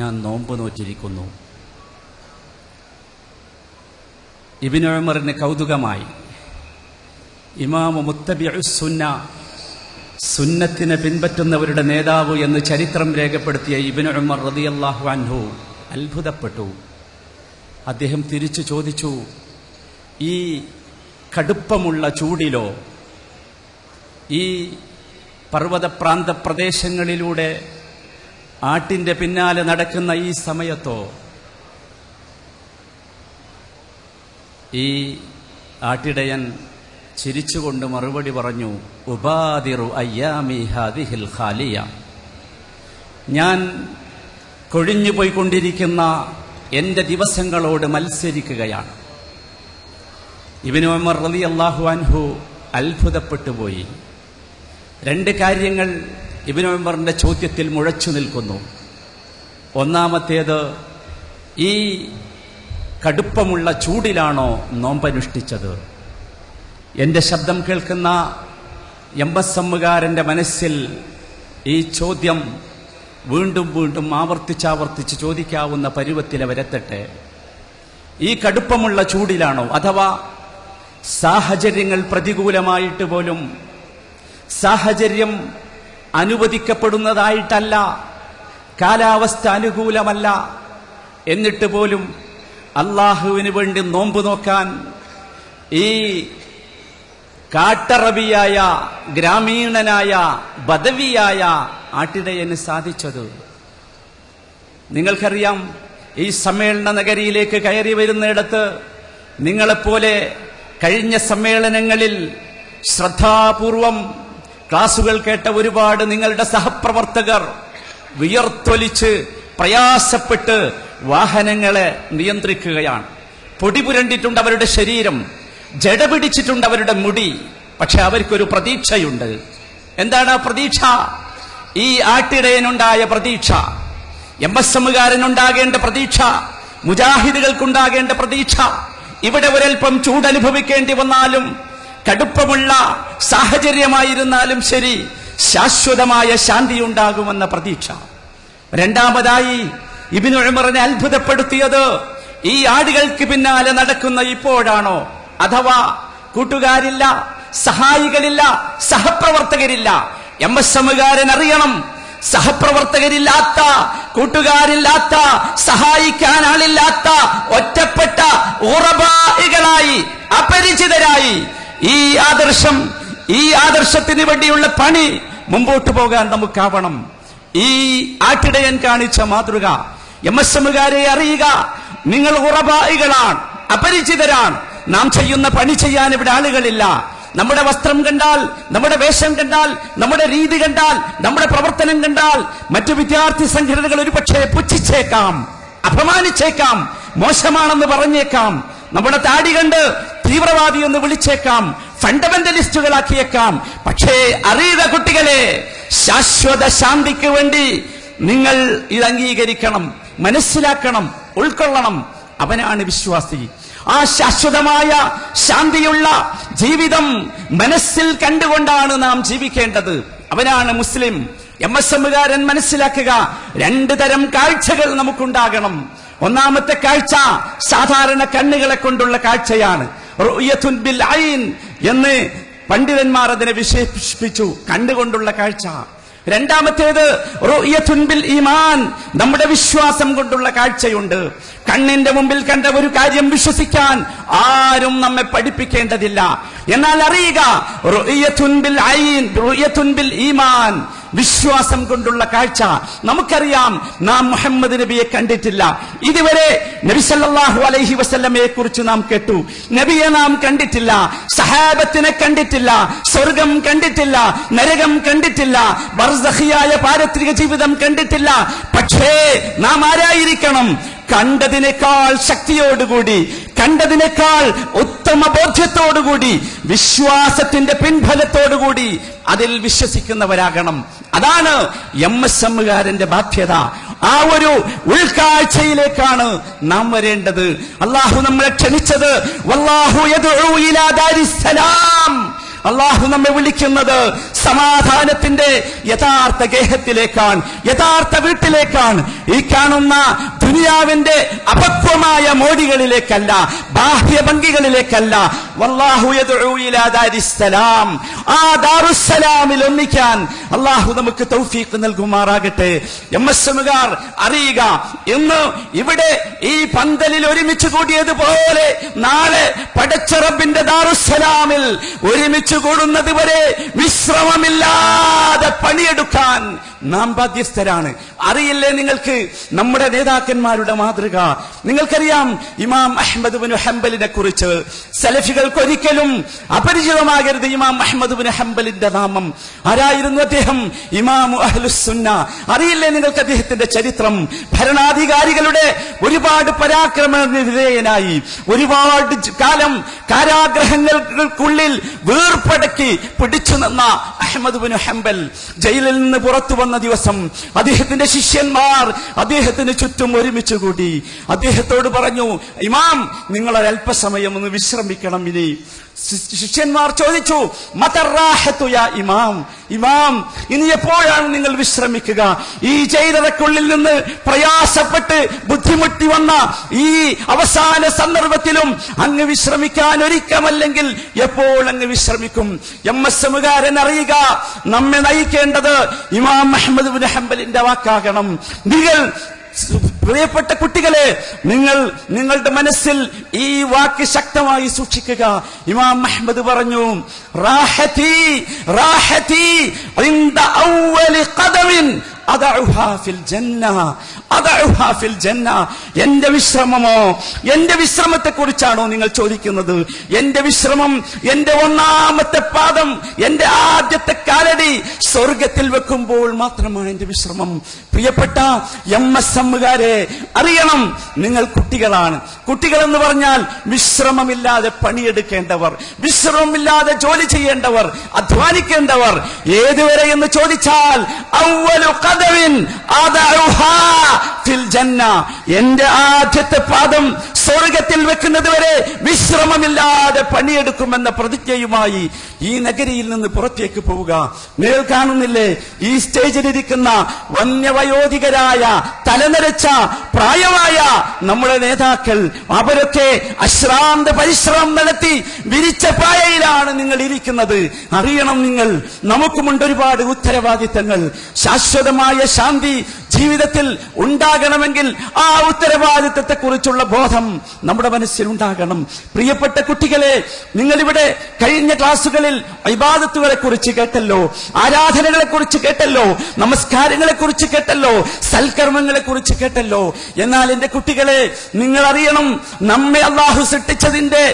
ഞാൻ നോമ്പ് നോറ്റിരിക്കുന്നു. ഇബ്നു ഉമറിന് കൗതുകമായി. ഇമാമു മുത്തബിഉസ് സുന്ന, സുന്നത്തിനെ പിൻപറ്റുന്നവരുടെ നേതാവ് എന്ന് ചരിത്രം രേഖപ്പെടുത്തിയ ഇബ്നു ഉമർ റളിയല്ലാഹു അൻഹു അത്ഭുതപ്പെട്ടു. അദ്ദേഹം തിരിച്ചു ചോദിച്ചു, ഈ കടുപ്പമുള്ള ചൂടിലോ, ഈ പർവ്വതപ്രാന്ത പ്രദേശങ്ങളിലൂടെ ആട്ടിന്റെ പിന്നാലെ നടക്കുന്ന ഈ സമയത്തോ? ഈ ആട്ടിടയൻ ചിരിച്ചുകൊണ്ട് മറുപടി പറഞ്ഞു, ഉബാദിറു അയ്യാമി ഹാദിഹിൽ ഖാലിയ, ഞാൻ കൊഴിഞ്ഞുപോയിക്കൊണ്ടിരിക്കുന്ന എൻ്റെ ദിവസങ്ങളോട് മത്സരിക്കുകയാണ്. ഇബ്നു ഉമർ റളിയല്ലാഹു അൻഹു അത്ഭുതപ്പെട്ടുപോയി. രണ്ട് കാര്യങ്ങൾ ഇബ്നു ഉമറിന്റെ ചോദ്യത്തിൽ മുഴച്ചു നിൽക്കുന്നു. ഒന്നാമത്തേത്, ഈ കടുപ്പമുള്ള ചൂടിലാണോ നോമ്പനുഷ്ഠിച്ചത്? എൻ്റെ ശബ്ദം കേൾക്കുന്ന എംബസമ്മുകാരൻ്റെ മനസ്സിൽ ഈ ചോദ്യം വീണ്ടും വീണ്ടും ആവർത്തിച്ചാവർത്തിച്ച് ചോദിക്കാവുന്ന പരുവത്തിൽ അവരെത്തട്ടെ. ഈ കടുപ്പമുള്ള ചൂടിലാണോ, അഥവാ സാഹചര്യങ്ങൾ പ്രതികൂലമായിട്ട് പോലും, സാഹചര്യം അനുവദിക്കപ്പെടുന്നതായിട്ടല്ല, കാലാവസ്ഥ അനുകൂലമല്ല, എന്നിട്ട് പോലും അള്ളാഹുവിന് വേണ്ടി നോമ്പ് നോക്കാൻ ഈ കാട്ടറബിയായ, ഗ്രാമീണനായ, ബദവിയായ ആട്ടിടയന് സാധിച്ചത്? നിങ്ങൾക്കറിയാം, ഈ സമ്മേളന നഗരിയിലേക്ക് കയറി വരുന്നിടത്ത് നിങ്ങളെപ്പോലെ കഴിഞ്ഞ സമ്മേളനങ്ങളിൽ ശ്രദ്ധാപൂർവം ക്ലാസുകൾ കേട്ട ഒരുപാട് നിങ്ങളുടെ സഹപ്രവർത്തകർ വിയർത്തൊലിച്ച് പ്രയാസപ്പെട്ട് വാഹനങ്ങളെ നിയന്ത്രിക്കുകയാണ്. പൊടി പുരണ്ടിട്ടുണ്ട് അവരുടെ ശരീരം, ജട പിടിച്ചിട്ടുണ്ട് അവരുടെ മുടി. പക്ഷെ അവർക്കൊരു പ്രതീക്ഷയുണ്ട്. എന്താണ് ആ പ്രതീക്ഷ? ഈ ആട്ടിടയനുണ്ടായ പ്രതീക്ഷ, എംബസമ്മുകാരനുണ്ടാകേണ്ട പ്രതീക്ഷ, മുജാഹിദുകൾക്കുണ്ടാകേണ്ട പ്രതീക്ഷ, ഇവിടെ ഒരൽപ്പം ചൂടനുഭവിക്കേണ്ടി വന്നാലും, കടുപ്പമുള്ള സാഹചര്യമായിരുന്നാലും ശരി, ശാശ്വതമായ ശാന്തി ഉണ്ടാകുമെന്ന പ്രതീക്ഷ. രണ്ടാമതായി ഇബ്നു ഉമറിനെ അത്ഭുതപ്പെടുത്തിയത്, ഈ ആടുകൾക്ക് പിന്നാലെ നടക്കുന്ന ഇപ്പോഴാണോ, അഥവാ കൂട്ടുകാരില്ല, സഹായികളില്ല, സഹപ്രവർത്തകരില്ല. എംബസമ്മുകാരൻ അറിയണം, സഹപ്രവർത്തകരില്ലാത്ത, കൂട്ടുകാരില്ലാത്ത, സഹായിക്കാൻ ആളില്ലാത്ത, ഒറ്റപ്പെട്ട ഉറബായികളായി, അപരിചിതരായി ഈ ആദർശത്തിന് വേണ്ടിയുള്ള പണി മുമ്പോട്ട് പോകാൻ നമുക്കാവണം. ഈ ആട്ടിടയൻ കാണിച്ച മാതൃക, എംഎസ്എമ്മുകാരെ അറിയുക, നിങ്ങൾ ഉറബായികളാണ്, അപരിചിതരാണ്. നാം ചെയ്യുന്ന പണി ചെയ്യാൻ ഇവിടെ ആളുകളില്ല. നമ്മുടെ വസ്ത്രം കണ്ടാൽ, നമ്മുടെ വേഷം കണ്ടാൽ, നമ്മുടെ രീതി കണ്ടാൽ, നമ്മുടെ പ്രവർത്തനം കണ്ടാൽ മറ്റു വിദ്യാർത്ഥി സംഘടനകൾ ഒരുപക്ഷെ പുച്ഛിച്ചേക്കാം, അപമാനിച്ചേക്കാം, മോശമാണെന്ന് പറഞ്ഞേക്കാം. നമ്മുടെ താടി കണ്ട് തീവ്രവാദി എന്ന് വിളിച്ചേക്കാം, ഫണ്ടമെന്റലിസ്റ്റുകളാക്കിയേക്കാം. പക്ഷേ അറിയുക കുട്ടികളെ, ശാശ്വത ശാന്തിക്ക് വേണ്ടി നിങ്ങൾ ഇത് അംഗീകരിക്കണം, മനസ്സിലാക്കണം, ഉൾക്കൊള്ളണം. അവനാണ് വിശ്വാസി. ആ ശാശ്വതമായ ശാന്തിയുള്ള ജീവിതം മനസ്സിൽ കണ്ടുകൊണ്ടാണ് നാം ജീവിക്കേണ്ടത്. അവനാണ് മുസ്ലിം. എംഎസ്എമ്മുകാരൻ മനസ്സിലാക്കുക, രണ്ടു തരം കാഴ്ചകൾ നമുക്കുണ്ടാകണം. ഒന്നാമത്തെ കാഴ്ച സാധാരണ കണ്ണുകളെ കൊണ്ടുള്ള കാഴ്ചയാണ്. റുഅ്യത്തുൻ ബിൽ ഐൻ എന്ന് പണ്ഡിതന്മാർ അതിനെ വിശേഷിപ്പിച്ചു, കണ്ടുകൊണ്ടുള്ള കാഴ്ച. രണ്ടാമത്തേത് റുഅ്യത്തുൻ ബിൽ ഈമാൻ, നമ്മുടെ വിശ്വാസം കൊണ്ടുള്ള കാഴ്ചയുണ്ട്. കണ്ണിന്റെ മുമ്പിൽ കണ്ട ഒരു കാര്യം വിശ്വസിക്കാൻ ആരും നമ്മെ പഠിപ്പിക്കേണ്ടതില്ല. എന്നാൽ അറിയുക, റുഅ്യത്തുൻ ബിൽ ഐൻ, റുഅ്യത്തുൻ ബിൽ ഈമാൻ, വിശ്വാസം കൊണ്ടുള്ള കാഴ്ച. നമുക്കറിയാം, നാം മുഹമ്മദ് നബിയെ കണ്ടിട്ടില്ല. ഇതുവരെ നബി സല്ലല്ലാഹു അലൈഹി വസല്ലമയെ കുറിച്ച് നാം കേട്ടു. നബിയെ നാം കണ്ടിട്ടില്ല, സഹാബത്തിനെ കണ്ടിട്ടില്ല, സ്വർഗം കണ്ടിട്ടില്ല, നരകം കണ്ടിട്ടില്ല, ബർസഖിയായ പാരത്രിക ജീവിതം കണ്ടിട്ടില്ല. പക്ഷേ നാം ആരായിരിക്കണം? കണ്ടതിനേക്കാൾ ശക്തിയോടുകൂടി, കണ്ടതിനേക്കാൾ ഉത്തമ ബോധ്യത്തോടുകൂടി, വിശ്വാസത്തിന്റെ പിൻഫലത്തോടുകൂടി അതിൽ വിശ്വസിക്കുന്നവരാകണം. അതാണ് എംഎസ്എമ്മുകാരന്റെ ബാധ്യത. ആ ഒരു ഉൾക്കാഴ്ചയിലേക്കാണ് നാം വരേണ്ടത്. അള്ളാഹു നമ്മളെ ക്ഷണിച്ചത്, വല്ലാഹു യദ്ഉ ഇലാ ദാരിസ്സലാം, അള്ളാഹു നമ്മെ വിളിക്കുന്നത് സമാധാനത്തിന്റെ യഥാർത്ഥ ഗേഹത്തിലേക്കാണ്, യഥാർത്ഥ വീട്ടിലേക്കാണ്. ഈ കാണുന്ന ദുനിയാവിന്റെ അപക്വമായ മോടികളിലേക്കല്ല, ബാഹ്യഭംഗികളിലേക്കല്ല. വല്ലാഹു യദ്ഉ ഇലാ ദാരിസ്സലാം, ആ ദാറുസ്സലാമിൽ ഒന്നിക്കാൻ അള്ളാഹു നമുക്ക് തൗഫീഖ് നൽകുമാറാകട്ടെ. എംഎസ്എമ്മുകാർ അറിയുക, ഇന്ന് ഇവിടെ ഈ പന്തലിൽ ഒരുമിച്ച് കൂടിയതുപോലെ നാളെ പടച്ച റബ്ബിന്റെ ദാറുസ്സലാമിൽ ഒരുമിച്ച് കൂടുന്നത് വരെ വിശ്രമമില്ലാതെ പണിയെടുക്കാൻ നാം ബാധ്യസ്ഥരാണ്. അറിയില്ലേ നിങ്ങൾക്ക് നമ്മുടെ നേതാക്കന്മാരുടെ മാതൃക? നിങ്ങൾക്കറിയാം ഇമാം അഹ്മദ് ബിൻ ഹംബലിനെ കുറിച്ച്. സലഫികൾക്ക് ഒരിക്കലും അപരിചിതമാകരുത് ഇമാം അഹ്മദ് ബിൻ ഹംബലിന്റെ നാമം. ആരായിരുന്നു അദ്ദേഹം? ഇമാമു അഹ്ലുസ്സുന്ന. അറിയില്ലേ നിങ്ങൾക്ക് അദ്ദേഹത്തിന്റെ ചരിത്രം? ഭരണാധികാരികളുടെ ഒരുപാട് പരാക്രമണത്തിന് വിധേയനായി ഒരുപാട് കാലം കാരാഗ്രഹങ്ങൾക്കുള്ളിൽ വീർപ്പടക്കി പിടിച്ചു നിന്ന അഹ്മദ് ബിൻ ഹംബൽ ജയിലിൽ നിന്ന് പുറത്തു വന്ന ദിവസം അദ്ദേഹത്തിന്റെ ശിഷ്യന്മാർ അദ്ദേഹത്തിന് ചുറ്റും ഒരുമിച്ച് കൂടി. അദ്ദേഹത്തോട് പറഞ്ഞു, ഇമാം, നിങ്ങൾ ഒരല്പസമയം ഒന്ന് വിശ്രമിക്കണം. ഇനി ശിഷ്യന്മാർ ചോദിച്ചു, മതറാഹത്തു യാ ഇമാം, ഇമാം ഇനി എപ്പോഴാണ് നിങ്ങൾ വിശ്രമിക്കുക? ഈ ജയിലറയ്ക്കുള്ളിൽ നിന്ന് പ്രയാസപ്പെട്ട് ബുദ്ധിമുട്ടി വന്ന ഈ അവസാന സന്ദർഭത്തിലും അങ്ങ് വിശ്രമിക്കാൻ ഒരുക്കമല്ലെങ്കിൽ എപ്പോൾ അങ്ങ് വിശ്രമിക്കും? എംഎസ്എമ്മുകാരൻ അറിയുക, നമ്മെ നയിക്കേണ്ടത് ഇമാം അഹ്മദ് ബിൻ ഹംബലിന്റെ വാക്കാകണം. നിങ്ങൾ പ്രിയപ്പെട്ട കുട്ടികളെ, നിങ്ങളുടെ മനസ്സിൽ ഈ വാക്ക് ശക്തമായി സൂക്ഷിക്കുക. ഇമാം അഹ്മദ് പറഞ്ഞു, റാഹതി റാഹതി ഇൻദ അവ്വലി ഖദമിൻ അദഉഹാ ഫിൽ ജന്ന, അദഉഹാ ഫിൽ ജന്ന. എന്റെ വിശ്രമമോ, എന്റെ വിശ്രമത്തെ കുറിച്ചാണോ നിങ്ങൾ ചോദിക്കുന്നത്? എന്റെ വിശ്രമം എന്റെ ഒന്നാമത്തെ പാദം, എന്റെ ആദ്യത്തെ കാലടി സ്വർഗത്തിൽ വെക്കുമ്പോൾ മാത്രമാണ് എന്റെ വിശ്രമം. പ്രിയപ്പെട്ട എംഎസ്എമ്മുകാരെ, അറിയണം, നിങ്ങൾ കുട്ടികളാണ്. കുട്ടികളെന്ന് പറഞ്ഞാൽ വിശ്രമമില്ലാതെ പണിയെടുക്കേണ്ടവർ, വിശ്രമമില്ലാതെ ജോലി ചെയ്യേണ്ടവർ, അധ്വാനിക്കേണ്ടവർ. ഏതുവരെ എന്ന് ചോദിച്ചാൽ അവ്വലു ഖദമിൻ അദഉഹാ ഫിൽ ജന്ന, എന്റെ ആദ്യത്തെ പാദം സ്വർഗത്തിൽ വെക്കുന്നത് വരെ വിശ്രമമില്ലാതെ പണിയെടുക്കുമെന്ന പ്രതിജ്ഞയുമായി ഈ നഗരിയിൽ നിന്ന് പുറത്തേക്ക് പോവുക. നിങ്ങൾ കാണുന്നില്ലേ ഈ സ്റ്റേജിലിരിക്കുന്ന വന്യവയോധികരായ തലനരച്ച പ്രായമായ നമ്മുടെ നേതാക്കൾ? അവരൊക്കെ അശ്രാന്ത പരിശ്രമം നടത്തി വിരിച്ച പായയിലാണ് നിങ്ങൾ ഇരിക്കുന്നത്. അറിയണം, നിങ്ങൾ നമുക്കുമുണ്ട് ഒരുപാട് ഉത്തരവാദിത്തങ്ങൾ. ശാശ്വതമായ ശാന്തി ജീവിതത്തിൽ ഉണ്ടാകണമെങ്കിൽ ആ ഉത്തരവാദിത്തത്തെ കുറിച്ചുള്ള ബോധം നമ്മുടെ മനസ്സിൽ ഉണ്ടാകണം. പ്രിയപ്പെട്ട കുട്ടികളെ, നിങ്ങളിവിടെ കഴിഞ്ഞ ക്ലാസുകളിൽ ഇബാദത്തുകളെ കുറിച്ച് കേട്ടല്ലോ, ആരാധനകളെ കുറിച്ച് കേട്ടല്ലോ, നമസ്കാരങ്ങളെ കുറിച്ച് കേട്ടല്ലോ, സൽക്കർമ്മങ്ങളെ കുറിച്ച് കേട്ടല്ലോ. എന്നാൽ എന്റെ കുട്ടികളെ, നിങ്ങൾ അറിയണം, നമ്മെ അല്ലാഹു സൃഷ്ടിച്ചതിന്റെ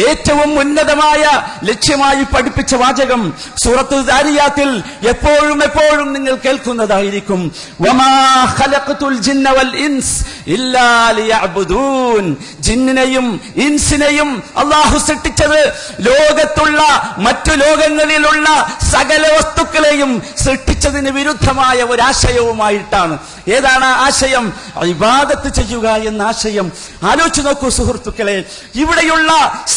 ഏറ്റവും ഉന്നതമായ ലക്ഷ്യമായി പഠിപ്പിച്ച വാചകം സൂറത്തു ദാരിയാത്തിൽ എപ്പോഴും എപ്പോഴും നിങ്ങൾ കേൾക്കുന്നതായിരിക്കും. വമാ ഖലഖതുൽ ജിന്ന വൽ ഇൻസ് ഇല്ലാ ലിയഅ്ബുദൂൻ. ജിന്നിനെയും ഇൻസിനെയും അല്ലാഹു സൃഷ്ടിച്ചത് ലോകത്തുള്ള മറ്റു ലോകങ്ങളിലുള്ള സകല വസ്തുക്കളെയും സൃഷ്ടിച്ചതിന് വിരുദ്ധമായ ഒരാശയവുമായിട്ടാണ്. ഏതാണ് ആശയം? ഇബാദത്ത് ചെയ്യുക എന്ന ആശയം. ആലോചിച്ച് നോക്കൂ സുഹൃത്തുക്കളെ, ഇവിടെയുള്ള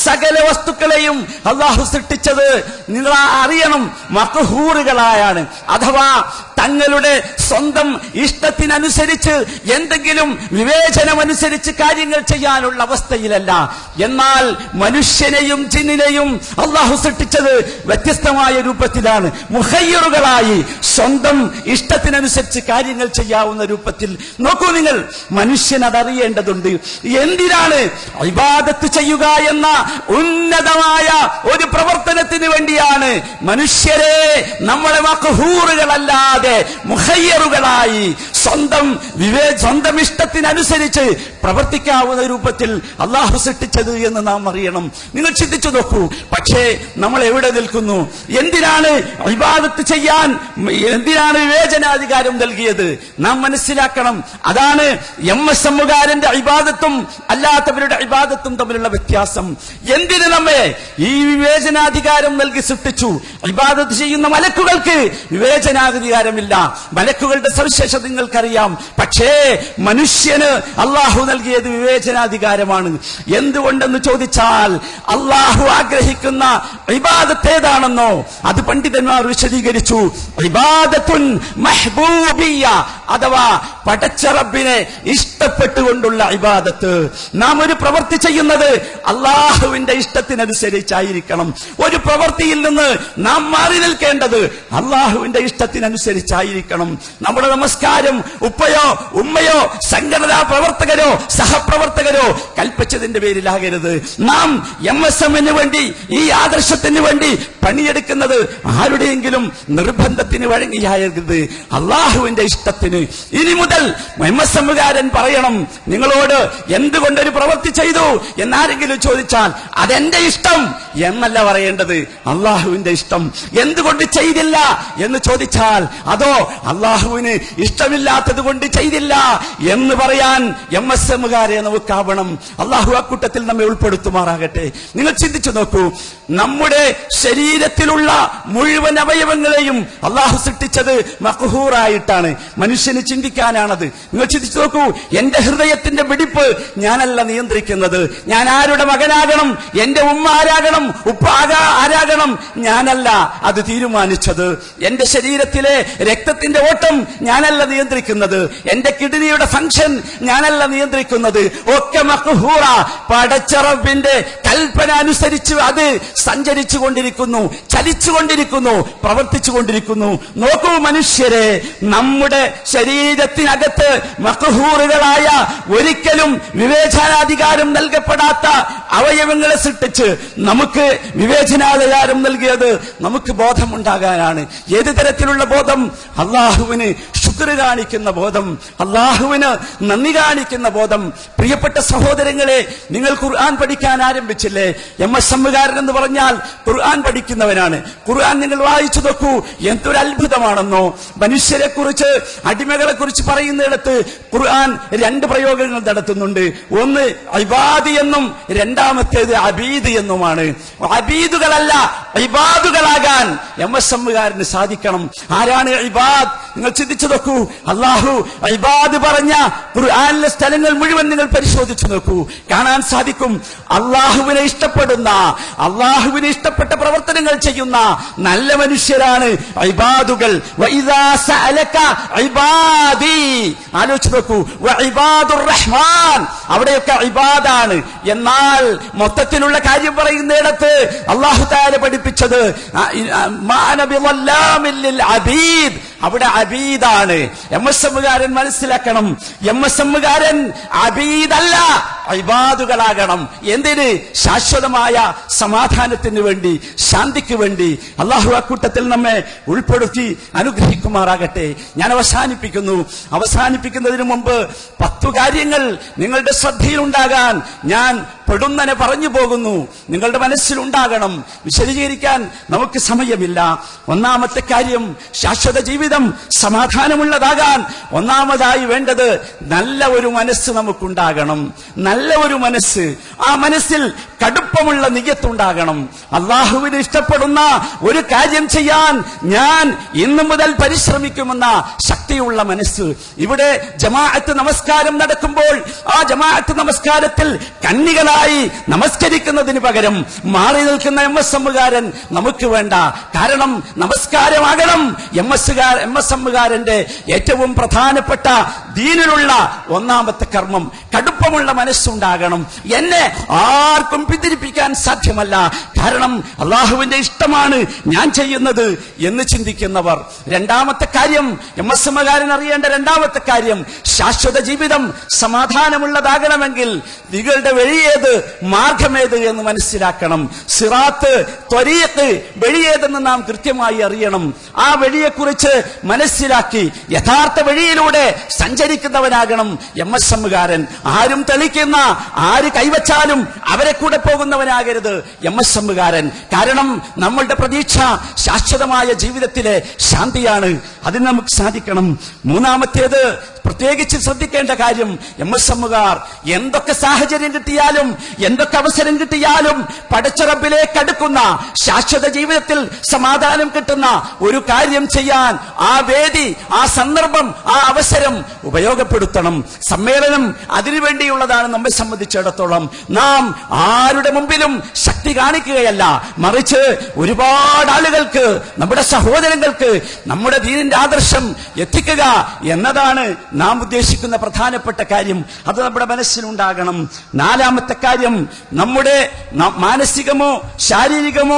സകല വസ്തുക്കളെയും അല്ലാഹു സൃഷ്ടിച്ചത് നിങ്ങൾ അറിയണം മഖ്ഹൂറുകളായാണ്. അഥവാ തങ്ങളുടെ സ്വന്തം ഇഷ്ടത്തിനനുസരിച്ച് എന്തെങ്കിലും വിവേചനമനുസരിച്ച് കാര്യങ്ങൾ ചെയ്യാനുള്ള അവസ്ഥയിലല്ല. എന്നാൽ മനുഷ്യനെയും ജിന്നിനെയും അല്ലാഹു സൃഷ്ടിച്ചത് വ്യത്യസ്തമായ രൂപത്തിലാണ്. മുഖയ്യറുകളായി സ്വന്തം ഇഷ്ടത്തിനനുസരിച്ച് കാര്യങ്ങൾ ചെയ്യാവുന്ന രൂപത്തിൽ. നോക്കൂ നിങ്ങൾ, മനുഷ്യൻ അതറിയേണ്ടതുണ്ട്. എന്തിനാണ് ഇബാദത്ത് ചെയ്യുക എന്ന ഉന്നതമായ ഒരു പ്രവർത്തനത്തിന് വേണ്ടിയാണ് മനുഷ്യരെ നമ്മളെ മഖ്ഹൂറുകളല്ലാതെ മുഖയ്യറുകളായി സ്വന്തം ഇഷ്ടത്തിനനുസരിച്ച് പ്രവർത്തിക്കാവുന്ന രൂപത്തിൽ അല്ലാഹു സൃഷ്ടിച്ചത് എന്ന് നാം അറിയണം. നിങ്ങൾ ചിന്തിച്ചു നോക്കൂ. പക്ഷേ നമ്മൾ എവിടെ നിൽക്കുന്നു? എന്തിനാണ് ഇബാദത്ത് ചെയ്യാൻ, എന്തിനാണ് വിവേചനാധികാരം നൽകിയത്? നാം മനസ്സിലാക്കണം. അതാണ് എംഎസ്എമ്മുകാരന്റെ ഇബാദത്തും അല്ലാത്തവരുടെ ഇബാദത്തും തമ്മിലുള്ള വ്യത്യാസം. എന്തിന് നമ്മെ ഈ വിവേചനാധികാരം നൽകി സൃഷ്ടിച്ചു? ഇബാദത്ത് ചെയ്യുന്ന മലക്കുകൾക്ക് വിവേചനാധികാരമില്ല. മലക്കുകളുടെ സവിശേഷത നിങ്ങൾക്കറിയാം. പക്ഷേ മനുഷ്യന് അള്ളാഹു നൽകിയത് വിവേചനാധികാരമാണ്. എന്തുകൊണ്ടെന്ന് ചോദിച്ചാൽ അള്ളാഹു ആഗ്രഹിക്കുന്ന ഇബാദത്ത് ഏതാണെന്നോ അത് പണ്ഡിതന്മാർ വിശദീകരിച്ചു. ഇബാദത്തുൻ മഹ്ബൂബിയ്യ, അഥവാ പടച്ച റബ്ബിനെ ഇഷ്ടപ്പെട്ടുകൊണ്ടുള്ള ഇബാദത്ത്. നാം ഒരു പ്രവൃത്തി ചെയ്യുന്നത് അള്ളാഹുവിന്റെ ഇഷ്ടത്തിനനുസരിച്ചായിരിക്കണം. ഒരു പ്രവൃത്തിയിൽ നിന്ന് നാം മാറി നിൽക്കേണ്ടത് അള്ളാഹുവിന്റെ ഇഷ്ടത്തിനനുസരിച്ചായിരിക്കണം. നമ്മുടെ നമസ്കാരം ഉപ്പയോ ഉമ്മയോ സംഘടനാ പ്രവർത്തകരോ സഹപ്രവർത്തകരോ കൽപ്പിച്ചതിന്റെ പേരിലാകരുത്. നാം എംഎസ്എമ്മിന് വേണ്ടി, ഈ ആദർശത്തിന് വേണ്ടി പണിയെടുക്കുന്നത് ആരുടെയെങ്കിലും നിർബന്ധത്തിന് വഴങ്ങിയാകരുത്, അള്ളാഹുവിന്റെ ഇഷ്ടത്തിന്. ഇനി മുതൽ എംഎസ്എമ്മുകാരൻ പറയണം, നിങ്ങളോട് എന്തുകൊണ്ടൊരു പ്രവൃത്തി ചെയ്തു എന്നാരെങ്കിലും ചോദിച്ചാൽ അതെന്റെ ഇഷ്ടം എന്നല്ല പറയേണ്ടത്, അള്ളാഹുവിന്റെ ഇഷ്ടം. എന്തുകൊണ്ട് ചെയ്തില്ല എന്ന് ചോദിച്ചാൽ അതോ അള്ളാഹുവിന് ഇഷ്ടമില്ലാത്തത് കൊണ്ട് ചെയ്തില്ല എന്ന് പറയാൻ എംഎസ്എമ്മുകാരെ നമുക്കാവണം. അള്ളാഹു അക്കൂട്ടത്തിൽ നമ്മെ ഉൾപ്പെടുത്തുമാറാകട്ടെ. നിങ്ങൾ ചിന്തിച്ചു നോക്കൂ, നമ്മുടെ ശരീരത്തിലുള്ള മുഴുവൻ അവയവങ്ങളെയും അള്ളാഹു സൃഷ്ടിച്ചത് മഖ്ഹൂറായിട്ടാണ്. മനുഷ്യന് ചിന്തിക്കാനാണത്. നിങ്ങൾ ചിന്തിച്ചു നോക്കൂ, എന്റെ ഹൃദയത്തിന്റെ പിടിപ്പ് ഞാനല്ല നിയന്ത്രിക്കുന്നത്. ഞാൻ ആരുടെ മകനാകണം, എന്റെ ഉമ്മ ആരാകണം, ഉപ്പ ആരാകണം, ഞാനല്ല അത് തീരുമാനിച്ചത്. എന്റെ ശരീരത്തിലെ രക്തത്തിന്റെ ഓട്ടം ഞാനല്ല നിയന്ത്രിക്കുന്നത്. എന്റെ കിഡ്നിയുടെ ഫംഗ്ഷൻ ഞാനല്ല നിയന്ത്രിക്കുന്നത്. ഒക്കെ മഖ്ഹൂറ, പടച്ച റബ്ബിന്റെ കൽപ്പന അനുസരിച്ച് അത് സഞ്ചരിച്ചു കൊണ്ടിരിക്കുന്നു, ചലിച്ചുകൊണ്ടിരിക്കുന്നു, പ്രവർത്തിച്ചു കൊണ്ടിരിക്കുന്നു. നോക്കൂ മനുഷ്യരെ, നമ്മുടെ ശരീരത്തിനകത്ത് മഖ്ഹൂറുകളായ, ഒരിക്കലും വിവേചനാധികാരം നൽകപ്പെടാത്ത അവയവങ്ങളെ സൃഷ്ടിച്ച് നമുക്ക് വിവേചനാധികാരം നൽകിയത് നമുക്ക് ബോധമുണ്ടാകാനാണ്. ഏത് തരത്തിലുള്ള ബോധം? അള്ളാഹുവിന് ശുക്ർ കാണിക്കുന്ന ബോധം, അള്ളാഹുവിന് നന്ദി കാണിക്കുന്ന ബോധം. പ്രിയപ്പെട്ട സഹോദരങ്ങളെ, നിങ്ങൾ ഖുർആൻ പഠിക്കാൻ ആരംഭിച്ചില്ലേ? എംഎസ്എമ്മുകാരൻ എന്ന് പറഞ്ഞാൽ ഖുർആൻ പഠിക്കുന്നവനാണ്. ഖുർആൻ നിങ്ങൾ വായിച്ചു നോക്കൂ, എന്തൊരു അത്ഭുതമാണെന്നോ. മനുഷ്യരെ കുറിച്ച്, അടിമകളെ കുറിച്ച് പറയുന്നിടത്ത് ഖുർആൻ രണ്ട് പ്രയോഗങ്ങൾ നടത്തുന്നുണ്ട്. ഒന്ന് ഇബാദ് എന്നും രണ്ടാമത്തേത് അബീദ് എന്നുമാണ്. അബീദുകളല്ല, ഇബാദുകളാകാൻ എംഎസ്എമ്മുകാരന് സാധിക്കണം. ആരാണ് ഇബാദ്? നിങ്ങൾ ചിന്തിച്ചു നോക്കൂ. അള്ളാഹു ഇബാദ് പറഞ്ഞ ഖുർആനിലെ സ്ഥലങ്ങൾ മുഴുവൻ നിങ്ങൾ പരിശോധിച്ചു നോക്കൂ, കാണാൻ സാധിക്കും അള്ളാഹുവിനെ ഇഷ്ടപ്പെടുന്ന, അള്ളാഹുവിനെ ഇഷ്ടപ്പെട്ട പ്രവർത്തനങ്ങൾ ചെയ്യുന്ന നല്ല മനുഷ്യരാണ് ഇബാദുകൾ. വഇദാ സഅലക ഇബാദി, ആലോചിച്ചു നോക്കൂ, വഇബാദുർ റഹ്മാൻ, അവിടെയൊക്കെ ഇബാദാണ്. എന്നാൽ മൊത്തത്തിലുള്ള കാര്യം പറയുന്നിടത്ത് അല്ലാഹു തആല പഠിപ്പിച്ചത് മാ അന ബിളല്ലാമിൽ ലിൽ അബീദ്, അവിടെ അബീദാണ്. എംഎസ്എമ്മുകാരൻ മനസ്സിലാക്കണം, എംഎസ്എമ്മുകാരൻ അബീദല്ല, ഇബാദുകളാകണം. എന്തിന്? ശാശ്വതമായ സമാധാനത്തിന് വേണ്ടി, ശാന്തിക്ക് വേണ്ടി. അള്ളാഹു അക്കൂട്ടത്തിൽ നമ്മെ ഉൾപ്പെടുത്തി അനുഗ്രഹിക്കുമാറാകട്ടെ. ഞാൻ അവസാനിപ്പിക്കുന്നതിന് മുമ്പ് 10 കാര്യങ്ങൾ നിങ്ങളുടെ ശ്രദ്ധയിലുണ്ടാകാൻ ഞാൻ പെടുന്നനെ പറഞ്ഞു പോകുന്നു. നിങ്ങളുടെ മനസ്സിലുണ്ടാകണം. വിശദീകരിക്കാൻ നമുക്ക് സമയമില്ല. ഒന്നാമത്തെ കാര്യം, ശാശ്വത ജീവിതം സമാധാനമുള്ളതാകാൻ ഒന്നാമതായി വേണ്ടത് നല്ല ഒരു മനസ്സ് നമുക്കുണ്ടാകണം. നല്ല ഒരു മനസ്സ്. ആ മനസ്സിൽ കടുപ്പമുള്ള നിയ്യത്തുണ്ടാകണം. അള്ളാഹുവിന് ഇഷ്ടപ്പെടുന്ന ഒരു കാര്യം ചെയ്യാൻ ഞാൻ ഇന്നു മുതൽ പരിശ്രമിക്കുമെന്ന ശക്തിയുള്ള മനസ്സ്. ഇവിടെ ജമാഅത്ത് നമസ്കാരം നടക്കുമ്പോൾ ആ ജമാഅത്ത് നമസ്കാരത്തിൽ കണ്ണികളായി നമസ്കരിക്കുന്നതിന് പകരം മാറി നിൽക്കുന്ന എംഎസ്എമ്മുകാരൻ നമുക്ക് വേണ്ട. കാരണം നമസ്കാരമാകണം എംഎസ്എമ്മുകാരന്റെ ഏറ്റവും പ്രധാനപ്പെട്ട ദീനിലുള്ള ഒന്നാമത്തെ കർമ്മം. കടുപ്പമുള്ള മനസ്സുണ്ടാകണം. എന്നെ ആർക്കും പിന്തിരിപ്പിക്കാൻ സാധ്യമല്ല, കാരണം അള്ളാഹുവിന്റെ ഇഷ്ടമാണ് ഞാൻ ചെയ്യുന്നത് എന്ന് ചിന്തിക്കുന്നവർ. രണ്ടാമത്തെ കാര്യം, എംഎസ്എമ്മുകാരൻ അറിയേണ്ട രണ്ടാമത്തെ കാര്യം, ശാശ്വത ജീവിതം സമാധാനമുള്ളതാകണമെങ്കിൽ നിങ്ങളുടെ വഴിയേത്, മാർഗമേത് എന്ന് മനസ്സിലാക്കണം. സിറാത്ത്, ത്വരീഖ്, വഴിയേതെന്ന് നാം കൃത്യമായി അറിയണം. ആ വഴിയെക്കുറിച്ച് മനസ്സിലാക്കി യഥാർത്ഥ വഴിയിലൂടെ സഞ്ചരിക്കുന്നവനാകണം എംഎസ്എമ്മുകാരൻ. ആരും തെളിക്കുന്ന പോകുന്ന ആര് കൈവച്ചാലും അവരെ കൂടെ പോകുന്നവനാകരുത് MSMകാരൻ. കാരണം നമ്മളുടെ പ്രതീക്ഷ ശാശ്വതമായ ജീവിതത്തിലെ ശാന്തിയാണ്. അതിന് നമുക്ക് സാധിക്കണം. മൂന്നാമത്തേത് പ്രത്യേകിച്ച് ശ്രദ്ധിക്കേണ്ട കാര്യം, MSMകാർ എന്തൊക്കെ സാഹചര്യം കിട്ടിയാലും എന്തൊക്കെ അവസരം കിട്ടിയാലും പടച്ചറബിലേക്ക് അടുക്കുന്ന ശാശ്വത ജീവിതത്തിൽ സമാധാനം കിട്ടുന്ന ഒരു കാര്യം ചെയ്യാൻ ആ വേദി, ആ സന്ദർഭം, ആ അവസരം ഉപയോഗപ്പെടുത്തണം. സമ്മേളനം അതിനുവേണ്ടിയുള്ളതാണ്. നമ്മെ സംബന്ധിച്ചിടത്തോളം നാം ആരുടെ മുമ്പിലും ശക്തി കാണിക്കുകയല്ല, മറിച്ച് ഒരുപാട് ആളുകൾക്ക്, നമ്മുടെ സഹോദരങ്ങൾക്ക് നമ്മുടെ ദീനിന്റെ ആദർശം എത്തിക്കുക എന്നതാണ് നാം ഉദ്ദേശിക്കുന്ന പ്രധാനപ്പെട്ട കാര്യം. അത് നമ്മുടെ മനസ്സിലുണ്ടാകണം. നാലാമത്തെ കാര്യം, നമ്മുടെ മാനസികമോ ശാരീരികമോ